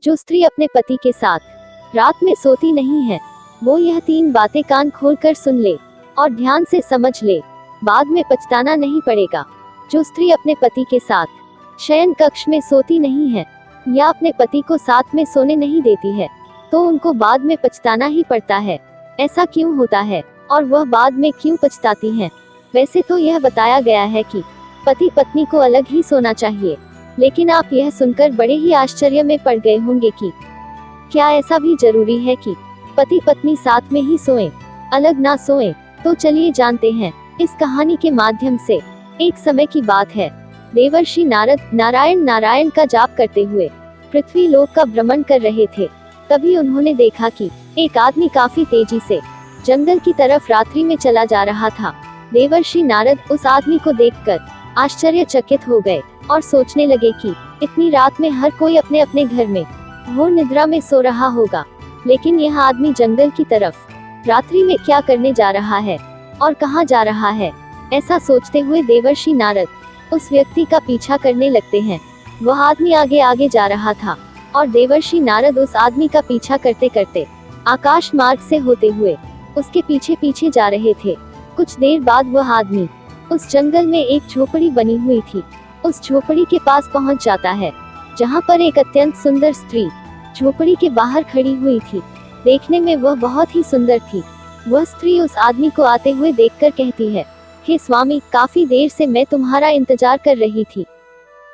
जो स्त्री अपने पति के साथ रात में सोती नहीं है, वो यह 3 बातें कान खोलकर सुन ले और ध्यान से समझ ले, बाद में पछताना नहीं पड़ेगा। जो स्त्री अपने पति के साथ शयन कक्ष में सोती नहीं है या अपने पति को साथ में सोने नहीं देती है, तो उनको बाद में पछताना ही पड़ता है। ऐसा क्यों होता है और वह बाद में क्यों पछताती हैं? वैसे तो यह बताया गया है कि पति पत्नी को अलग ही सोना चाहिए, लेकिन आप यह सुनकर बड़े ही आश्चर्य में पड़ गए होंगे कि क्या ऐसा भी जरूरी है कि पति पत्नी साथ में ही सोएं, अलग ना सोएं? तो चलिए जानते हैं इस कहानी के माध्यम से। एक समय की बात है, देवर्षि नारद नारायण का जाप करते हुए पृथ्वी लोक का भ्रमण कर रहे थे। तभी उन्होंने देखा कि एक आदमी काफी तेजी से जंगल की तरफ रात्रि में चला जा रहा था। देवर्षि नारद उस आदमी को देखकर आश्चर्यचकित हो गए और सोचने लगे कि इतनी रात में हर कोई अपने अपने घर में घोर निद्रा में सो रहा होगा, लेकिन यह आदमी जंगल की तरफ रात्रि में क्या करने जा रहा है और कहाँ जा रहा है? ऐसा सोचते हुए देवर्षि नारद उस व्यक्ति का पीछा करने लगते हैं। वह आदमी आगे आगे जा रहा था और देवर्षि नारद उस आदमी का पीछा करते करते आकाश मार्ग से होते हुए उसके पीछे पीछे जा रहे थे। कुछ देर बाद वह आदमी उस जंगल में एक झोपड़ी बनी हुई थी, उस झोपड़ी के पास पहुंच जाता है, जहां पर एक अत्यंत सुंदर स्त्री झोपड़ी के बाहर खड़ी हुई थी। देखने में वह बहुत ही सुंदर थी। वह स्त्री उस आदमी को आते हुए देखकर कहती है, हे स्वामी, काफी देर से मैं तुम्हारा इंतजार कर रही थी,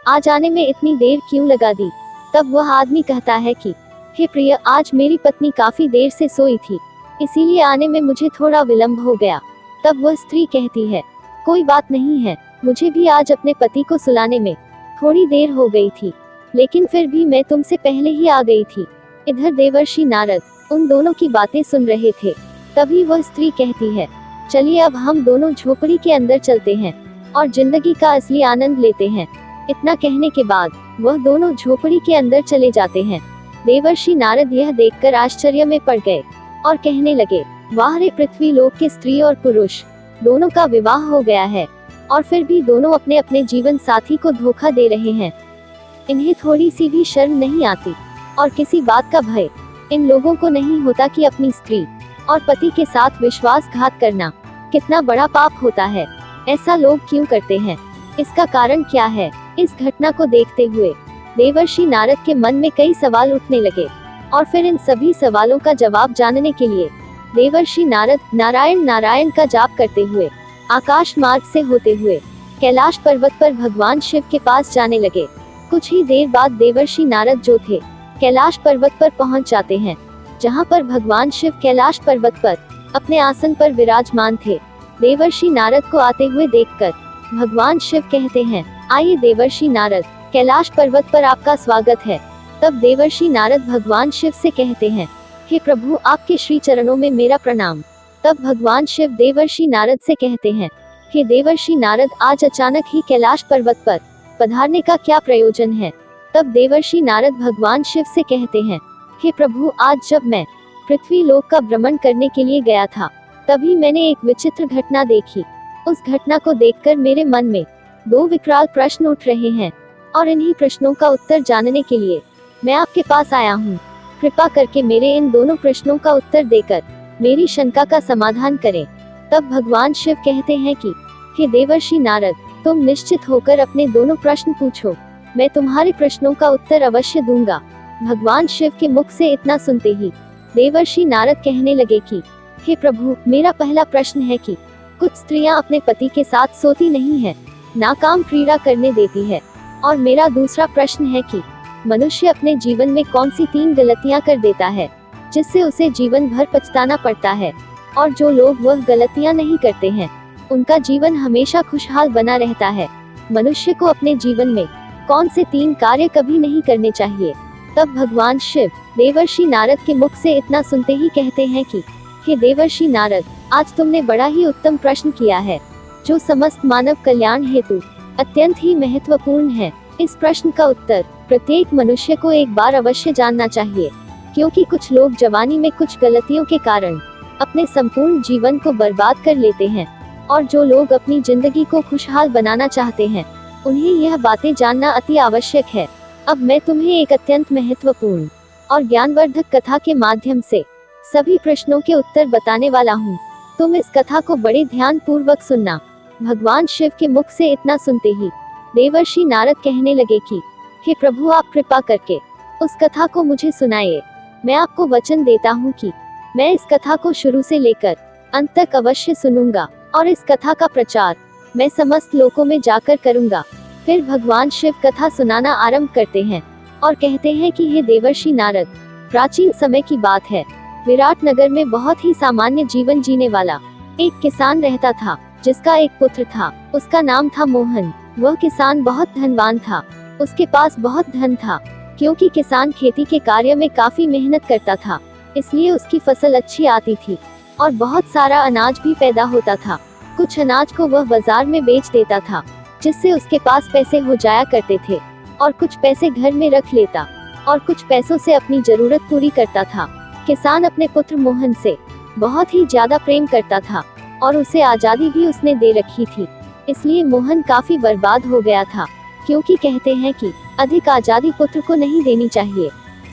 आज आने में इतनी देर क्यों लगा दी? तब वह आदमी कहता है कि हे प्रिय, आज मेरी पत्नी काफी देर से सोई थी, इसीलिए आने में मुझे थोड़ा विलंब हो गया। तब वह स्त्री कहती है, कोई बात नहीं है, मुझे भी आज अपने पति को सुलाने में थोड़ी देर हो गई थी, लेकिन फिर भी मैं तुमसे पहले ही आ गई थी। इधर देवर्षि नारद उन दोनों की बातें सुन रहे थे। तभी वह स्त्री कहती है, चलिए अब हम दोनों झोपड़ी के अंदर चलते हैं और जिंदगी का असली आनंद लेते हैं। इतना कहने के बाद वह दोनों झोपड़ी के अंदर चले जाते हैं। देवर्षि नारद यह देखकर आश्चर्य में पड़ गए और कहने लगे, वाह रे, पृथ्वी लोक के स्त्री और पुरुष दोनों का विवाह हो गया है और फिर भी दोनों अपने अपने जीवन साथी को धोखा दे रहे हैं। इन्हें थोड़ी सी भी शर्म नहीं आती और किसी बात का भय इन लोगों को नहीं होता कि अपनी स्त्री और पति के साथ विश्वासघात करना कितना बड़ा पाप होता है। ऐसा लोग क्यों करते हैं? इसका कारण क्या है? इस घटना को देखते हुए देवर्षि नारद के मन में कई सवाल उठने लगे और फिर इन सभी सवालों का जवाब जानने के लिए देवर्षि नारद नारायण का जाप करते हुए आकाश मार्ग से होते हुए कैलाश पर्वत पर भगवान शिव के पास जाने लगे। कुछ ही देर बाद देवर्षि नारद जो थे कैलाश पर्वत पर पहुंच जाते हैं, जहां पर भगवान शिव कैलाश पर्वत पर अपने आसन पर विराजमान थे। देवर्षि नारद को आते हुए देखकर भगवान शिव कहते हैं, आइए देवर्षि नारद, कैलाश पर्वत पर आपका स्वागत है। तब देवर्षि नारद भगवान शिव से कहते हैं, हे प्रभु, आपके श्री चरणों में मेरा प्रणाम। तब भगवान शिव देवर्षि नारद से कहते हैं, हे देवर्षि नारद, आज अचानक ही कैलाश पर्वत पर पधारने का क्या प्रयोजन है? तब देवर्षि नारद भगवान शिव से कहते हैं, हे प्रभु, आज जब मैं पृथ्वी लोक का भ्रमण करने के लिए गया था, तभी मैंने एक विचित्र घटना देखी। उस घटना को देखकर मेरे मन में 2 विकराल प्रश्न उठ रहे हैं और इन्हीं प्रश्नों का उत्तर जानने के लिए मैं आपके पास आया हूँ। कृपा करके मेरे इन दोनों प्रश्नों का उत्तर देकर मेरी शंका का समाधान करें। तब भगवान शिव कहते हैं कि हे देवर्षि नारद, तुम निश्चित होकर अपने दोनों प्रश्न पूछो, मैं तुम्हारे प्रश्नों का उत्तर अवश्य दूंगा। भगवान शिव के मुख से इतना सुनते ही देवर्षि नारद कहने लगे कि हे प्रभु, मेरा पहला प्रश्न है कि कुछ स्त्रियां अपने पति के साथ सोती नहीं है, नाकाम क्रीड़ा करने देती है। और मेरा दूसरा प्रश्न है कि मनुष्य अपने जीवन में कौन सी 3 गलतियां कर देता है जिससे उसे जीवन भर पछताना पड़ता है, और जो लोग वह गलतियां नहीं करते हैं उनका जीवन हमेशा खुशहाल बना रहता है। मनुष्य को अपने जीवन में कौन से 3 कार्य कभी नहीं करने चाहिए। तब भगवान शिव देवर्षि नारद के मुख से इतना सुनते ही कहते हैं कि हे देवर्षि नारद, आज तुमने बड़ा ही उत्तम प्रश्न किया है, जो समस्त मानव कल्याण हेतु अत्यंत ही महत्वपूर्ण है। इस प्रश्न का उत्तर प्रत्येक मनुष्य को एक बार अवश्य जानना चाहिए, क्योंकि कुछ लोग जवानी में कुछ गलतियों के कारण अपने संपूर्ण जीवन को बर्बाद कर लेते हैं, और जो लोग अपनी जिंदगी को खुशहाल बनाना चाहते हैं उन्हें यह बातें जानना अति आवश्यक है। अब मैं तुम्हें एक अत्यंत महत्वपूर्ण और ज्ञानवर्धक कथा के माध्यम से सभी प्रश्नों के उत्तर बताने वाला हूँ। तुम इस कथा को बड़े ध्यान पूर्वक सुनना। भगवान शिव के मुख से इतना सुनते ही देवर्षि नारद कहने लगे कि हे प्रभु, आप कृपा करके उस कथा को मुझे सुनाइए। मैं आपको वचन देता हूँ कि मैं इस कथा को शुरू से लेकर अंत तक अवश्य सुनूंगा और इस कथा का प्रचार मैं समस्त लोकों में जाकर करूंगा। फिर भगवान शिव कथा सुनाना आरंभ करते हैं और कहते हैं कि हे देवर्षि नारद, प्राचीन समय की बात है। विराट नगर में बहुत ही सामान्य जीवन जीने वाला एक किसान रहता था, जिसका एक पुत्र था। उसका नाम था मोहन। वह किसान बहुत धनवान था। उसके पास बहुत धन था। क्योंकि किसान खेती के कार्य में काफी मेहनत करता था, इसलिए उसकी फसल अच्छी आती थी और बहुत सारा अनाज भी पैदा होता था। कुछ अनाज को वह बाजार में बेच देता था, जिससे उसके पास पैसे हो जाया करते थे, और कुछ पैसे घर में रख लेता और कुछ पैसों से अपनी जरूरत पूरी करता था। किसान अपने पुत्र मोहन से बहुत ही ज्यादा प्रेम करता था और उसे आजादी भी उसने दे रखी थी। इसलिए मोहन काफी बर्बाद हो गया था, क्योंकि कहते हैं कि अधिक आजादी पुत्र को नहीं देनी चाहिए।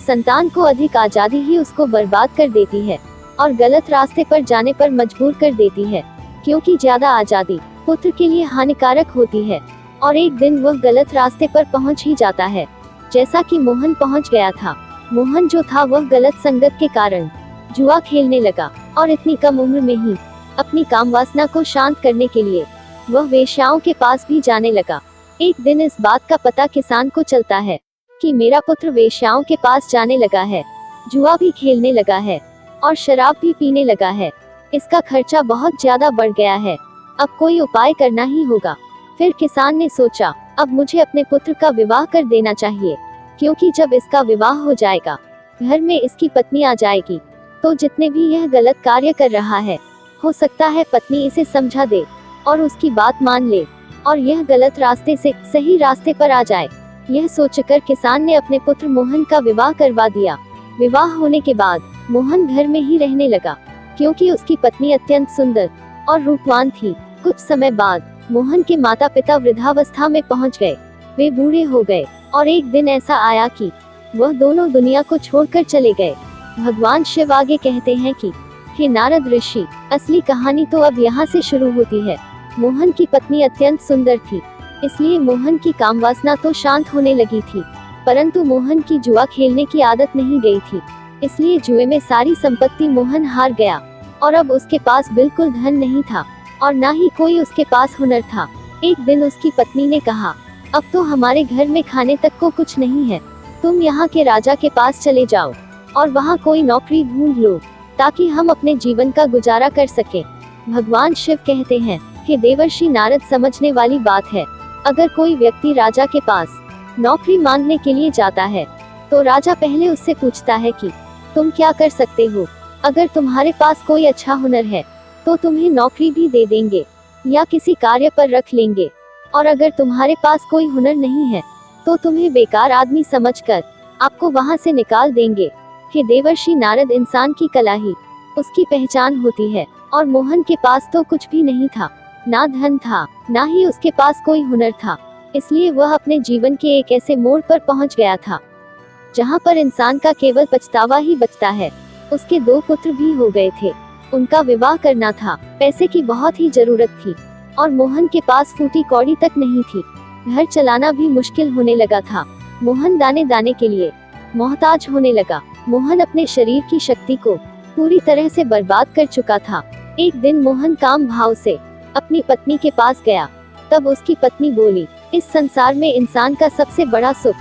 संतान को अधिक आजादी ही उसको बर्बाद कर देती है और गलत रास्ते पर जाने पर मजबूर कर देती है, क्योंकि ज्यादा आजादी पुत्र के लिए हानिकारक होती है और एक दिन वह गलत रास्ते पर पहुंच ही जाता है, जैसा कि मोहन पहुंच गया था। मोहन जो था वह गलत संगत के कारण जुआ खेलने लगा और इतनी कम उम्र में ही अपनी काम वासना को शांत करने के लिए वह वेश्याओं के पास भी जाने लगा। एक दिन इस बात का पता किसान को चलता है कि मेरा पुत्र वेश्याओं के पास जाने लगा है, जुआ भी खेलने लगा है और शराब भी पीने लगा है। इसका खर्चा बहुत ज्यादा बढ़ गया है, अब कोई उपाय करना ही होगा। फिर किसान ने सोचा, अब मुझे अपने पुत्र का विवाह कर देना चाहिए, क्योंकि जब इसका विवाह हो जाएगा, घर में इसकी पत्नी आ जाएगी, तो जितने भी यह गलत कार्य कर रहा है, हो सकता है पत्नी इसे समझा दे और उसकी बात मान ले और यह गलत रास्ते से सही रास्ते पर आ जाए। यह सोचकर किसान ने अपने पुत्र मोहन का विवाह करवा दिया। विवाह होने के बाद मोहन घर में ही रहने लगा, क्योंकि उसकी पत्नी अत्यंत सुंदर और रूपवान थी। कुछ समय बाद मोहन के माता पिता वृद्धावस्था में पहुंच गए। वे बूढ़े हो गए और एक दिन ऐसा आया कि वह दोनों दुनिया को छोड़कर चले गए। भगवान शिव आगे कहते हैं कि हे नारद ऋषि, असली कहानी तो अब यहाँ से शुरू होती है। मोहन की पत्नी अत्यंत सुंदर थी, इसलिए मोहन की कामवासना तो शांत होने लगी थी, परंतु मोहन की जुआ खेलने की आदत नहीं गई थी। इसलिए जुए में सारी संपत्ति मोहन हार गया और अब उसके पास बिल्कुल धन नहीं था और ना ही कोई उसके पास हुनर था। एक दिन उसकी पत्नी ने कहा, अब तो हमारे घर में खाने तक को कुछ नहीं है, तुम यहाँ के राजा के पास चले जाओ और वहाँ कोई नौकरी ढूंढ लो, ताकि हम अपने जीवन का गुजारा कर सके। भगवान शिव कहते हैं कि देवर्षि नारद, समझने वाली बात है, अगर कोई व्यक्ति राजा के पास नौकरी मांगने के लिए जाता है, तो राजा पहले उससे पूछता है कि तुम क्या कर सकते हो। अगर तुम्हारे पास कोई अच्छा हुनर है, तो तुम्हें नौकरी भी दे देंगे या किसी कार्य पर रख लेंगे, और अगर तुम्हारे पास कोई हुनर नहीं है, तो तुम्हें बेकार आदमी समझकर आपको वहां से निकाल देंगे। कि देवर्षि नारद, इंसान की कला ही उसकी पहचान होती है, और मोहन के पास तो कुछ भी नहीं था, ना धन था, ना ही उसके पास कोई हुनर था। इसलिए वह अपने जीवन के एक ऐसे मोड़ पर पहुंच गया था, जहां पर इंसान का केवल पछतावा ही बचता है। उसके 2 पुत्र भी हो गए थे, उनका विवाह करना था, पैसे की बहुत ही जरूरत थी और मोहन के पास फूटी कौड़ी तक नहीं थी। घर चलाना भी मुश्किल होने लगा था। मोहन दाने दाने के लिए मोहताज होने लगा। मोहन अपने शरीर की शक्ति को पूरी तरह से बर्बाद कर चुका था। एक दिन मोहन काम भाव से अपनी पत्नी के पास गया। तब उसकी पत्नी बोली, इस संसार में इंसान का सबसे बड़ा सुख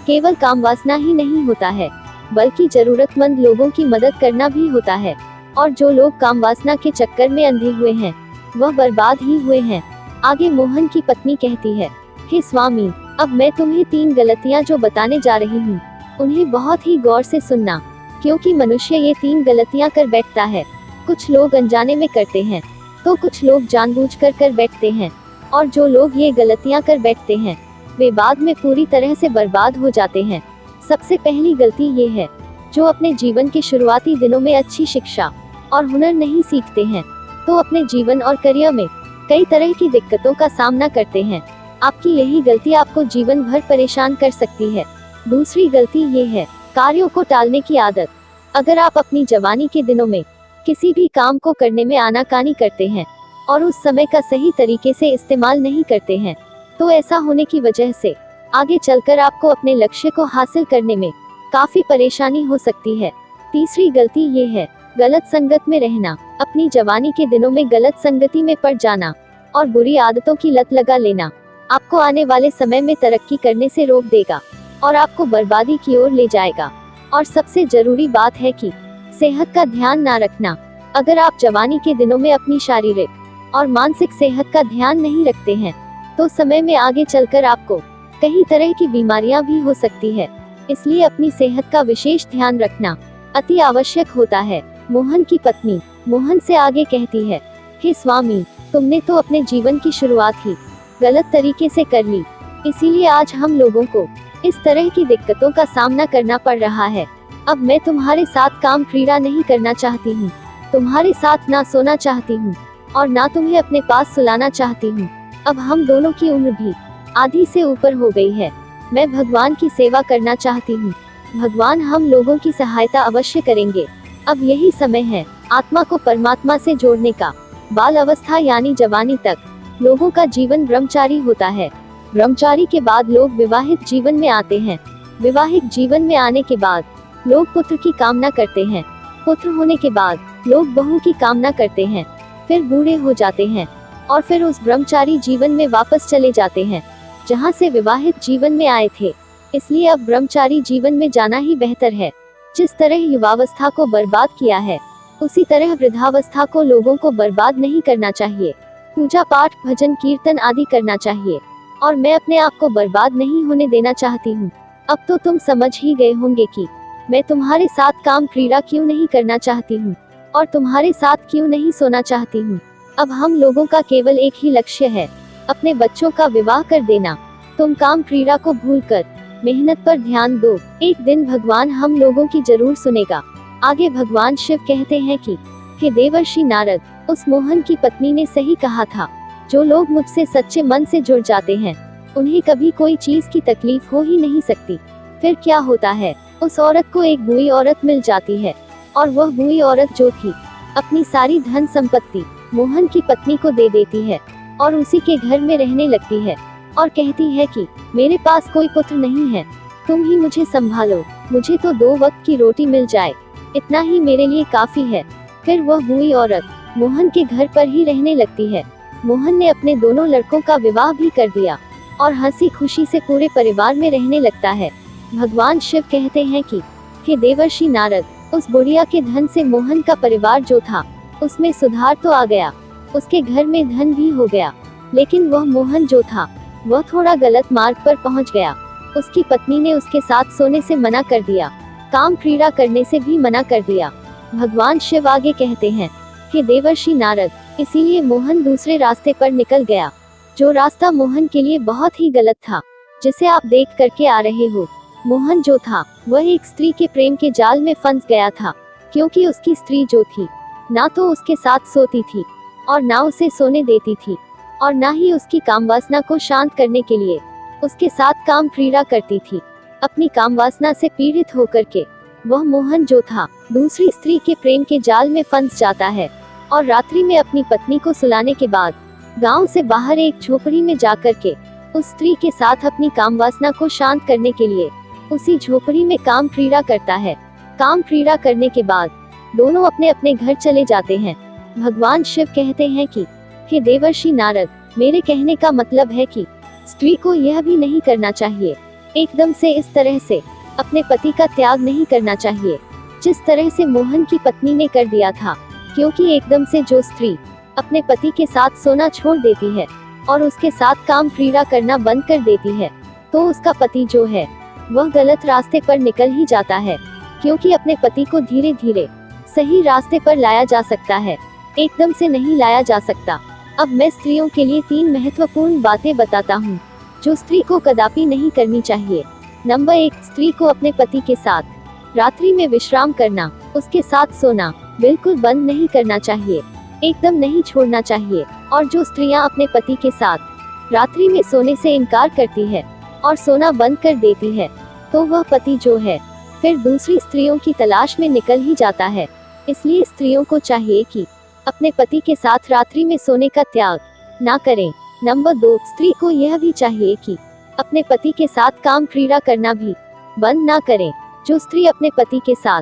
केवल काम वासना ही नहीं होता है, बल्कि जरूरतमंद लोगों की मदद करना भी होता है। और जो लोग काम वासना के चक्कर में अंधे हुए हैं, वह बर्बाद ही हुए हैं। आगे मोहन की पत्नी कहती है, हे स्वामी, अब मैं तुम्हें 3 गलतियां जो बताने जा रही हूँ, उन्हें बहुत ही गौर से सुनना, क्योंकि मनुष्य ये 3 गलतियां कर बैठता है। कुछ लोग अनजाने में करते हैं, तो कुछ लोग जानबूझकर कर बैठते हैं, और जो लोग ये गलतियां कर बैठते हैं, वे बाद में पूरी तरह से बर्बाद हो जाते हैं। सबसे पहली गलती ये है, जो अपने जीवन के शुरुआती दिनों में अच्छी शिक्षा और हुनर नहीं सीखते हैं, तो अपने जीवन और करियर में कई तरह की दिक्कतों का सामना करते हैं। आपकी यही गलती आपको जीवन भर परेशान कर सकती है। दूसरी गलती ये है कार्यों को टालने की आदत। अगर आप अपनी जवानी के दिनों में किसी भी काम को करने में आनाकानी करते हैं और उस समय का सही तरीके से इस्तेमाल नहीं करते हैं, तो ऐसा होने की वजह से आगे चलकर आपको अपने लक्ष्य को हासिल करने में काफी परेशानी हो सकती है। तीसरी गलती ये है गलत संगत में रहना। अपनी जवानी के दिनों में गलत संगति में पड़ जाना और बुरी आदतों की लत लगा लेना आपको आने वाले समय में तरक्की करने से रोक देगा और आपको बर्बादी की ओर ले जाएगा। और सबसे जरूरी बात है कि सेहत का ध्यान ना रखना। अगर आप जवानी के दिनों में अपनी शारीरिक और मानसिक सेहत का ध्यान नहीं रखते हैं, तो समय में आगे चलकर आपको कई तरह की बीमारियां भी हो सकती है। इसलिए अपनी सेहत का विशेष ध्यान रखना अति आवश्यक होता है। मोहन की पत्नी मोहन से आगे कहती है, हे स्वामी, तुमने तो अपने जीवन की शुरुआत ही गलत तरीके से कर ली, इसीलिए आज हम लोगों को इस तरह की दिक्कतों का सामना करना पड़ रहा है। अब मैं तुम्हारे साथ काम क्रीड़ा नहीं करना चाहती हूँ, तुम्हारे साथ ना सोना चाहती हूँ और ना तुम्हें अपने पास सुलाना चाहती हूँ। अब हम दोनों की उम्र भी आधी से ऊपर हो गई है। मैं भगवान की सेवा करना चाहती हूँ। भगवान हम लोगों की सहायता अवश्य करेंगे। अब यही समय है आत्मा को परमात्मा से जोड़ने का। बाल अवस्था यानी जवानी तक लोगों का जीवन ब्रह्मचारी होता है। ब्रह्मचारी के बाद लोग विवाहित जीवन में आते हैं। विवाहित जीवन में आने के बाद लोग पुत्र की कामना करते हैं। पुत्र होने के बाद लोग बहू की कामना करते हैं। फिर बूढ़े हो जाते हैं और फिर उस ब्रह्मचारी जीवन में वापस चले जाते हैं जहां से विवाहित जीवन में आए थे। इसलिए अब ब्रह्मचारी जीवन में जाना ही बेहतर है। जिस तरह युवावस्था को बर्बाद किया है, उसी तरह वृद्धावस्था को लोगों को बर्बाद नहीं करना चाहिए। पूजा पाठ, भजन कीर्तन आदि करना चाहिए और मैं अपने आप को बर्बाद नहीं होने देना चाहती हूँ। अब तो तुम समझ ही गए होंगे कि मैं तुम्हारे साथ काम क्रीड़ा क्यों नहीं करना चाहती हूँ और तुम्हारे साथ क्यों नहीं सोना चाहती हूँ। अब हम लोगों का केवल एक ही लक्ष्य है, अपने बच्चों का विवाह कर देना। तुम काम क्रीड़ा को भूलकर मेहनत पर ध्यान दो। एक दिन भगवान हम लोगों की जरूर सुनेगा। आगे भगवान शिव कहते हैं कि हे देवर्षि नारद, उस मोहन की पत्नी ने सही कहा था। जो लोग मुझसे सच्चे मन से जुड़ जाते हैं, उन्हें कभी कोई चीज की तकलीफ हो ही नहीं सकती। फिर क्या होता है, उस औरत को एक बुरी औरत मिल जाती है और वह बुरी औरत जो थी अपनी सारी धन संपत्ति मोहन की पत्नी को दे देती है और उसी के घर में रहने लगती है और कहती है कि मेरे पास कोई पुत्र नहीं है, तुम ही मुझे संभालो, मुझे तो 2 वक्त की रोटी मिल जाए, इतना ही मेरे लिए काफी है। फिर वह बुरी औरत मोहन के घर पर ही रहने लगती है। मोहन ने अपने दोनों लड़कों का विवाह भी कर दिया और हंसी खुशी से पूरे परिवार में रहने लगता है। भगवान शिव कहते हैं कि हे देवर्षि नारद, उस बुढ़िया के धन से मोहन का परिवार जो था उसमें सुधार तो आ गया, उसके घर में धन भी हो गया, लेकिन वह मोहन जो था वह थोड़ा गलत मार्ग पर पहुंच गया। उसकी पत्नी ने उसके साथ सोने से मना कर दिया, काम क्रीड़ा करने से भी मना कर दिया। भगवान शिव आगे कहते हैं, हे देवर्षि नारद, इसीलिए मोहन दूसरे रास्ते पर निकल गया, जो रास्ता मोहन के लिए बहुत ही गलत था, जिसे आप देख करके आ रहे हो। मोहन जो था वह एक स्त्री के प्रेम के जाल में फंस गया था, क्योंकि उसकी स्त्री जो थी ना तो उसके साथ सोती थी और ना उसे सोने देती थी और ना ही उसकी कामवासना को शांत करने के लिए उसके साथ काम क्रीड़ा करती थी। अपनी कामवासना से पीड़ित होकर के वह मोहन जो था दूसरी स्त्री के प्रेम के जाल में फंस जाता है और रात्रि में अपनी पत्नी को सुलाने के बाद गांव से बाहर एक झोपड़ी में जाकर के उस स्त्री के साथ अपनी कामवासना को शांत करने के लिए उसी झोपड़ी में काम क्रीड़ा करता है। काम क्रीड़ा करने के बाद दोनों अपने अपने घर चले जाते हैं। भगवान शिव कहते हैं कि हे देवर्षि नारद, मेरे कहने का मतलब है कि स्त्री को यह भी नहीं करना चाहिए, एकदम से इस तरह से अपने पति का त्याग नहीं करना चाहिए जिस तरह से मोहन की पत्नी ने कर दिया था, क्योंकि एकदम से जो स्त्री अपने पति के साथ सोना छोड़ देती है और उसके साथ काम क्रीड़ा करना बंद कर देती है, तो उसका पति जो है वह गलत रास्ते पर निकल ही जाता है, क्योंकि अपने पति को धीरे धीरे सही रास्ते पर लाया जा सकता है, एकदम से नहीं लाया जा सकता। अब मैं स्त्रियों के लिए 3 महत्वपूर्ण बातें बताता हूँ जो स्त्री को कदापि नहीं करनी चाहिए। नंबर 1, स्त्री को अपने पति के साथ रात्रि में विश्राम करना, उसके साथ सोना बिल्कुल बंद नहीं करना चाहिए, एकदम नहीं छोड़ना चाहिए। और जो स्त्रियां अपने पति के साथ रात्रि में सोने से इनकार करती है और सोना बंद कर देती है, तो वह पति जो है फिर दूसरी स्त्रियों की तलाश में निकल ही जाता है। इसलिए स्त्रियों को चाहिए कि अपने पति के साथ रात्रि में सोने का त्याग ना करें। नंबर 2, स्त्री को यह भी चाहिए कि अपने पति के साथ काम क्रीड़ा करना भी बंद ना करें। जो स्त्री अपने पति के साथ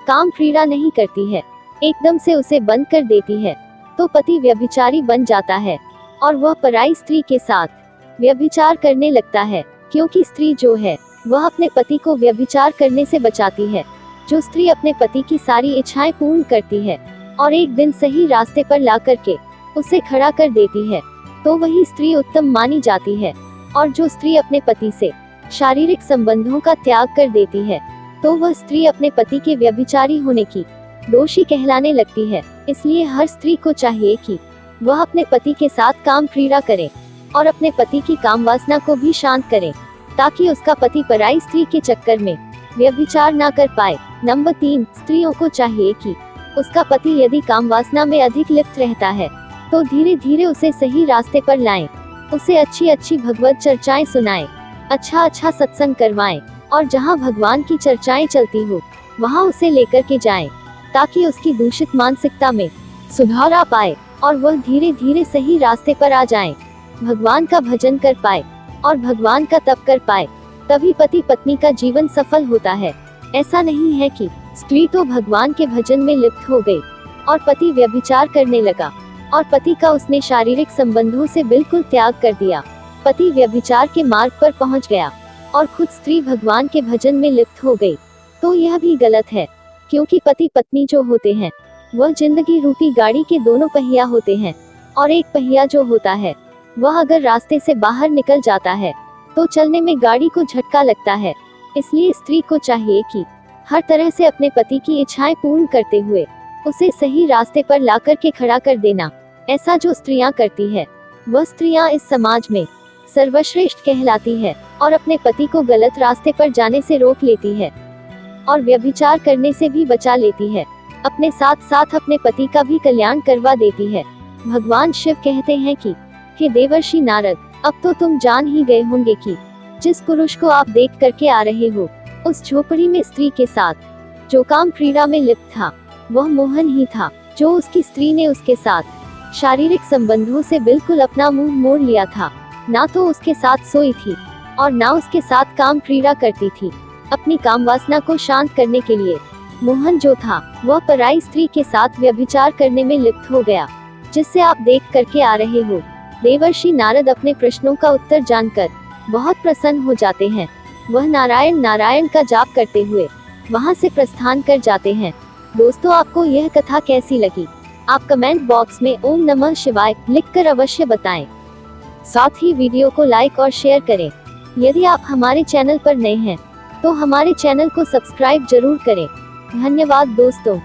काम क्रीड़ा नहीं करती है, एकदम से उसे बंद कर देती है, तो पति व्यभिचारी बन जाता है और वह पराई स्त्री के साथ व्यभिचार करने लगता है। क्योंकि स्त्री जो है वह अपने पति को व्यभिचार करने से बचाती है। जो स्त्री अपने पति की सारी इच्छाएं पूर्ण करती है और एक दिन सही रास्ते पर ला करके उसे खड़ा कर देती है, तो वही स्त्री उत्तम मानी जाती है। और जो स्त्री अपने पति से शारीरिक संबंधों का त्याग कर देती है, तो वह स्त्री अपने पति के व्यभिचारी होने की दोषी कहलाने लगती है। इसलिए हर स्त्री को चाहिए कि वह अपने पति के साथ काम क्रीड़ा करे और अपने पति की काम वासना को भी शांत करे, ताकि उसका पति पराई स्त्री के चक्कर में व्यभिचार ना कर पाए। नंबर 3, स्त्रियों को चाहिए कि उसका पति यदि काम वासना में अधिक लिप्त रहता है, तो धीरे धीरे उसे सही रास्ते पर लाएं, उसे अच्छी अच्छी भगवत चर्चाएं सुनाएं, अच्छा सत्संग करवाएं और जहां भगवान की चर्चाएं चलती हो वहां उसे लेकर के जाएं, ताकि उसकी दूषित मानसिकता में सुधार आ पाए और वह धीरे धीरे सही रास्ते पर आ जाए, भगवान का भजन कर पाए और भगवान का तप कर पाए। तभी पति पत्नी का जीवन सफल होता है। ऐसा नहीं है कि स्त्री तो भगवान के भजन में लिप्त हो गई और पति व्यभिचार करने लगा और पति का उसने शारीरिक संबंधों से बिल्कुल त्याग कर दिया, पति व्यभिचार के मार्ग पर पहुंच गया और खुद स्त्री भगवान के भजन में लिप्त हो गई। तो यह भी गलत है, क्योंकि पति पत्नी जो होते हैं वह जिंदगी रूपी गाड़ी के दोनों पहिया होते हैं और एक पहिया जो होता है वह अगर रास्ते से बाहर निकल जाता है तो चलने में गाड़ी को झटका लगता है। इसलिए स्त्री को चाहिए कि हर तरह से अपने पति की इच्छाएं पूर्ण करते हुए उसे सही रास्ते पर ला कर के खड़ा कर देना। ऐसा जो स्त्रियां करती है वह स्त्रियां इस समाज में सर्वश्रेष्ठ कहलाती है और अपने पति को गलत रास्ते पर जाने से रोक लेती है और व्यभिचार करने से भी बचा लेती है। अपने साथ साथ अपने पति का भी कल्याण करवा देती है। भगवान शिव कहते हैं कि हे देवर्षि नारद, अब तो तुम जान ही गए होंगे कि जिस पुरुष को आप देख करके आ रहे हो, उस झोपड़ी में स्त्री के साथ जो काम क्रीड़ा में लिप्त था वह मोहन ही था। जो उसकी स्त्री ने उसके साथ शारीरिक संबंधों से बिल्कुल अपना मुंह मोड़ लिया था, ना तो उसके साथ सोई थी और ना उसके साथ काम क्रीड़ा करती थी। अपनी काम वासना को शांत करने के लिए मोहन जो था वह पराई स्त्री के साथ व्यभिचार करने में लिप्त हो गया, जिससे आप देख करके आ रहे हो। देवर्षि नारद अपने प्रश्नों का उत्तर जानकर बहुत प्रसन्न हो जाते हैं। वह नारायण नारायण का जाप करते हुए वहां से प्रस्थान कर जाते हैं। दोस्तों, आपको यह कथा कैसी लगी? आप कमेंट बॉक्स में ओम नमः शिवाय लिखकर अवश्य बताएं। साथ ही वीडियो को लाइक और शेयर करें। यदि आप हमारे चैनल पर नए हैं तो हमारे चैनल को सब्सक्राइब जरूर करें। धन्यवाद दोस्तों।